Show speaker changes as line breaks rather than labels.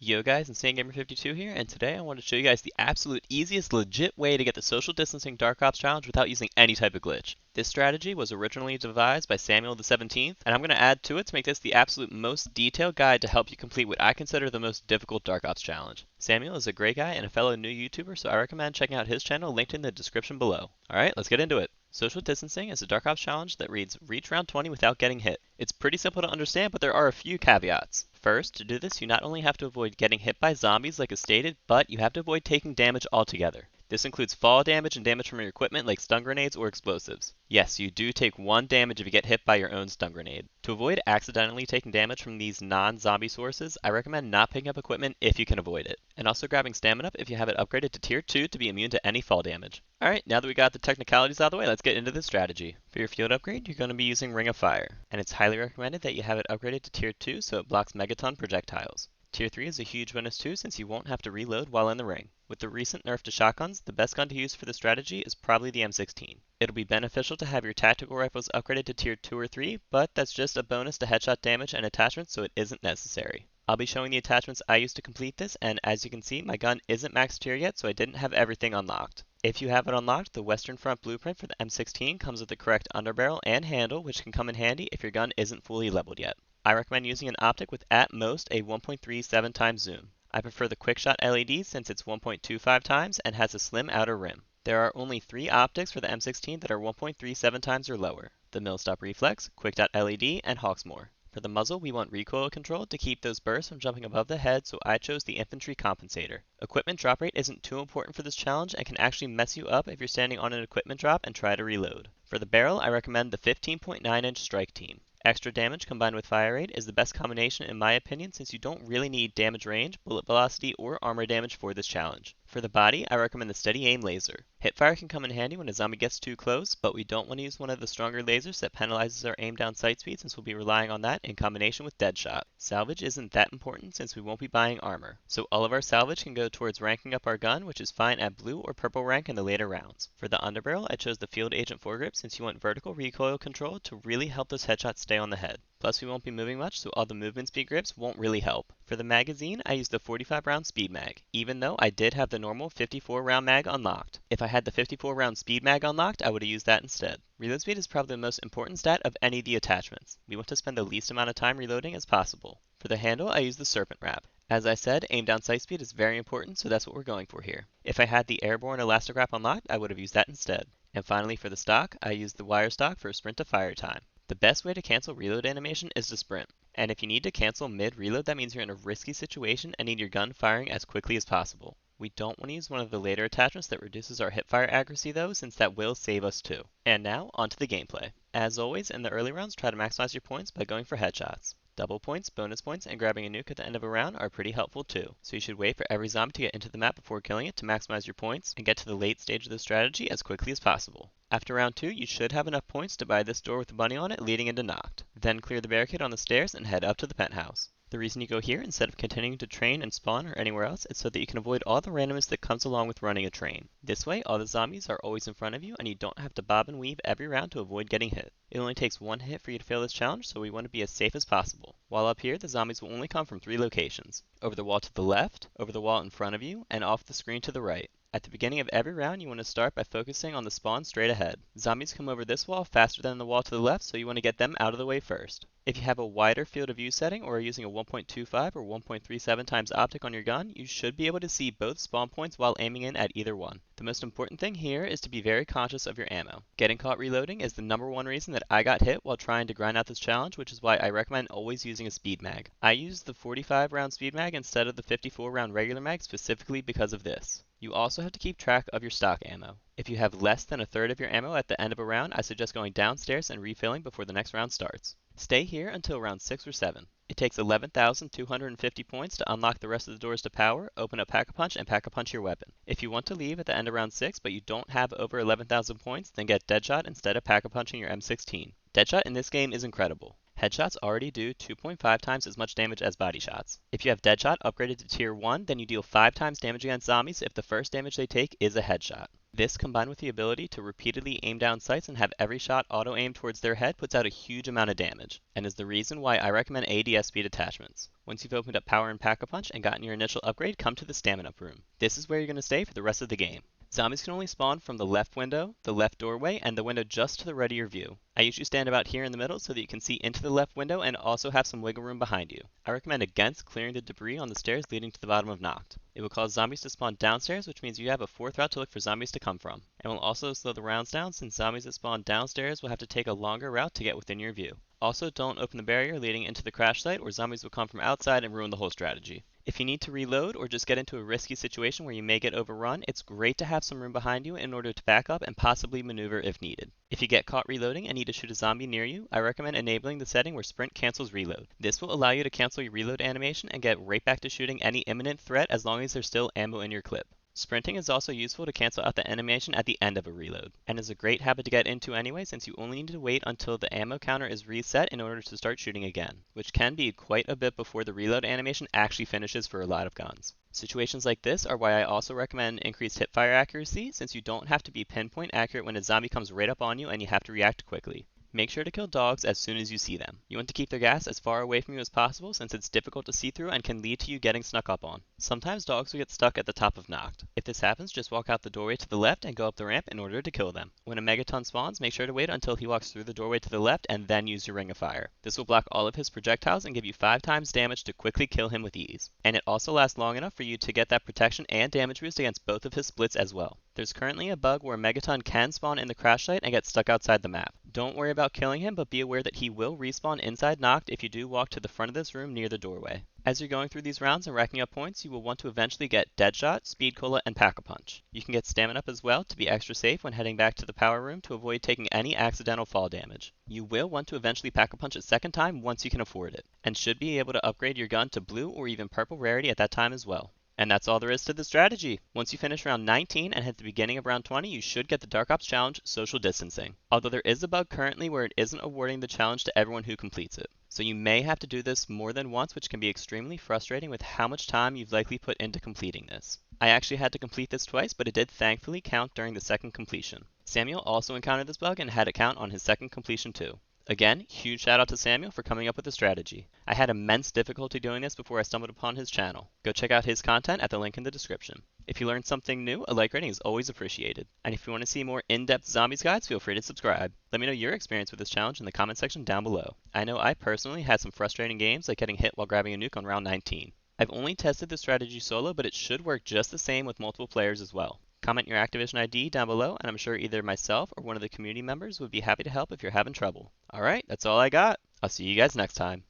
Yo guys, InsaneGamer52 here, and today I want to show you guys the absolute easiest legit way to get the Social Distancing Dark Ops challenge without using any type of glitch. This strategy was originally devised by Samuel the 17th, and I'm going to add to it to make this the absolute most detailed guide to help you complete what I consider the most difficult Dark Ops challenge. Samuel is a great guy and a fellow new YouTuber, so I recommend checking out his channel linked in the description below. Alright, let's get into it. Social Distancing is a Dark Ops challenge that reads reach round 20 without getting hit. It's pretty simple to understand, but there are a few caveats. First, to do this, you not only have to avoid getting hit by zombies like is stated, but you have to avoid taking damage altogether. This includes fall damage and damage from your equipment like stun grenades or explosives. Yes, you do take 1 damage if you get hit by your own stun grenade. To avoid accidentally taking damage from these non-zombie sources, I recommend not picking up equipment if you can avoid it, and also grabbing stamina up if you have it upgraded to tier 2 to be immune to any fall damage. Alright, now that we got the technicalities out of the way, let's get into this strategy. For your field upgrade, you're going to be using Ring of Fire, and it's highly recommended that you have it upgraded to tier 2 so it blocks megaton projectiles. Tier 3 is a huge bonus too since you won't have to reload while in the ring. With the recent nerf to shotguns, the best gun to use for this strategy is probably the M16. It'll be beneficial to have your tactical rifles upgraded to tier 2 or 3, but that's just a bonus to headshot damage and attachments so it isn't necessary. I'll be showing the attachments I used to complete this, and as you can see, my gun isn't max tier yet so I didn't have everything unlocked. If you have it unlocked, the Western Front blueprint for the M16 comes with the correct underbarrel and handle, which can come in handy if your gun isn't fully leveled yet. I recommend using an optic with at most a 1.37 times zoom. I prefer the quickshot LED since it's 1.25 times and has a slim outer rim. There are only 3 optics for the M16 that are 1.37 times or lower: the Millstop Reflex, Quick Dot LED, and Hawksmoor. For the muzzle, we want recoil control to keep those bursts from jumping above the head, so I chose the Infantry Compensator. Equipment drop rate isn't too important for this challenge and can actually mess you up if you're standing on an equipment drop and try to reload. For the barrel, I recommend the 15.9-inch Strike Team. Extra damage combined with fire rate is the best combination in my opinion since you don't really need damage range, bullet velocity, or armor damage for this challenge. For the body, I recommend the Steady Aim Laser. Hipfire can come in handy when a zombie gets too close, but we don't want to use one of the stronger lasers that penalizes our aim down sight speed since we'll be relying on that in combination with Deadshot. Salvage isn't that important since we won't be buying armor, so all of our salvage can go towards ranking up our gun, which is fine at blue or purple rank in the later rounds. For the underbarrel, I chose the Field Agent foregrip since you want vertical recoil control to really help those headshots stay on the head. Plus we won't be moving much, so all the movement speed grips won't really help. For the magazine, I used the 45 round speed mag, even though I did have the normal 54 round mag unlocked. If I had the 54 round speed mag unlocked, I would have used that instead. Reload speed is probably the most important stat of any of the attachments. We want to spend the least amount of time reloading as possible. For the handle, I used the Serpent Wrap. As I said, aim down sight speed is very important, so that's what we're going for here. If I had the Airborne Elastic Wrap unlocked, I would have used that instead. And finally for the stock, I used the Wire Stock for a sprint to fire time. The best way to cancel reload animation is to sprint. And if you need to cancel mid-reload, that means you're in a risky situation and need your gun firing as quickly as possible. We don't want to use one of the later attachments that reduces our hipfire accuracy though, since that will save us too. And now, onto the gameplay. As always, in the early rounds, try to maximize your points by going for headshots. Double points, bonus points, and grabbing a nuke at the end of a round are pretty helpful too. So you should wait for every zombie to get into the map before killing it to maximize your points and get to the late stage of the strategy as quickly as possible. After round 2, you should have enough points to buy this door with the bunny on it leading into Noct. Then clear the barricade on the stairs and head up to the penthouse. The reason you go here instead of continuing to train and spawn or anywhere else is so that you can avoid all the randomness that comes along with running a train. This way, all the zombies are always in front of you and you don't have to bob and weave every round to avoid getting hit. It only takes 1 hit for you to fail this challenge, so we want to be as safe as possible. While up here, the zombies will only come from 3 locations: over the wall to the left, over the wall in front of you, and off the screen to the right. At the beginning of every round, you want to start by focusing on the spawn straight ahead. Zombies come over this wall faster than the wall to the left, so you want to get them out of the way first. If you have a wider field of view setting or are using a 1.25 or 1.37 times optic on your gun, you should be able to see both spawn points while aiming in at either one. The most important thing here is to be very conscious of your ammo. Getting caught reloading is the #1 reason that I got hit while trying to grind out this challenge, which is why I recommend always using a speed mag. I used the 45 round speed mag instead of the 54 round regular mag specifically because of this. You also have to keep track of your stock ammo. If you have less than a third of your ammo at the end of a round, I suggest going downstairs and refilling before the next round starts. Stay here until round 6 or 7. It takes 11,250 points to unlock the rest of the doors to power, open up Pack-a-Punch, and Pack-a-Punch your weapon. If you want to leave at the end of round 6 but you don't have over 11,000 points, then get Deadshot instead of Pack-a-Punching your M16. Deadshot in this game is incredible. Headshots already do 2.5 times as much damage as body shots. If you have Deadshot upgraded to tier 1, then you deal 5 times damage against zombies if the first damage they take is a headshot. This, combined with the ability to repeatedly aim down sights and have every shot auto-aimed towards their head, puts out a huge amount of damage, and is the reason why I recommend ADS speed attachments. Once you've opened up Power and Pack-a-Punch and gotten your initial upgrade, come to the Stamina room. This is where you're going to stay for the rest of the game. Zombies can only spawn from the left window, the left doorway, and the window just to the right of your view. I usually stand about here in the middle so that you can see into the left window and also have some wiggle room behind you. I recommend against clearing the debris on the stairs leading to the bottom of Noct. It will cause zombies to spawn downstairs, which means you have a fourth route to look for zombies to come from. It will also slow the rounds down since zombies that spawn downstairs will have to take a longer route to get within your view. Also, don't open the barrier leading into the crash site or zombies will come from outside and ruin the whole strategy. If you need to reload or just get into a risky situation where you may get overrun, it's great to have some room behind you in order to back up and possibly maneuver if needed. If you get caught reloading and need to shoot a zombie near you, I recommend enabling the setting where sprint cancels reload. This will allow you to cancel your reload animation and get right back to shooting any imminent threat as long as there's still ammo in your clip. Sprinting is also useful to cancel out the animation at the end of a reload, and is a great habit to get into anyway since you only need to wait until the ammo counter is reset in order to start shooting again, which can be quite a bit before the reload animation actually finishes for a lot of guns. Situations like this are why I also recommend increased hipfire accuracy since you don't have to be pinpoint accurate when a zombie comes right up on you and you have to react quickly. Make sure to kill dogs as soon as you see them. You want to keep their gas as far away from you as possible since it's difficult to see through and can lead to you getting snuck up on. Sometimes dogs will get stuck at the top of Noct. If this happens, just walk out the doorway to the left and go up the ramp in order to kill them. When a Megaton spawns, make sure to wait until he walks through the doorway to the left and then use your Ring of Fire. This will block all of his projectiles and give you 5 times damage to quickly kill him with ease. And it also lasts long enough for you to get that protection and damage boost against both of his splits as well. There's currently a bug where Megaton can spawn in the crash site and get stuck outside the map. Don't worry about killing him, but be aware that he will respawn inside Noct if you do walk to the front of this room near the doorway. As you're going through these rounds and racking up points, you will want to eventually get Deadshot, Speed Cola, and Pack-a-Punch. You can get Stamina up as well to be extra safe when heading back to the power room to avoid taking any accidental fall damage. You will want to eventually Pack-a-Punch a second time once you can afford it, and should be able to upgrade your gun to blue or even purple rarity at that time as well. And that's all there is to the strategy. Once you finish round 19 and hit the beginning of round 20, you should get the Dark Ops challenge, Social Distancing. Although there is a bug currently where it isn't awarding the challenge to everyone who completes it. So you may have to do this more than once, which can be extremely frustrating with how much time you've likely put into completing this. I actually had to complete this twice, but it did thankfully count during the second completion. Samuel also encountered this bug and had it count on his second completion too. Again, huge shout out to Samuel for coming up with the strategy. I had immense difficulty doing this before I stumbled upon his channel. Go check out his content at the link in the description. If you learned something new, a like rating is always appreciated. And if you want to see more in-depth zombies guides, feel free to subscribe. Let me know your experience with this challenge in the comment section down below. I know I personally had some frustrating games like getting hit while grabbing a nuke on round 19. I've only tested this strategy solo, but it should work just the same with multiple players as well. Comment your Activision ID down below, and I'm sure either myself or one of the community members would be happy to help if you're having trouble. Alright, that's all I got. I'll see you guys next time.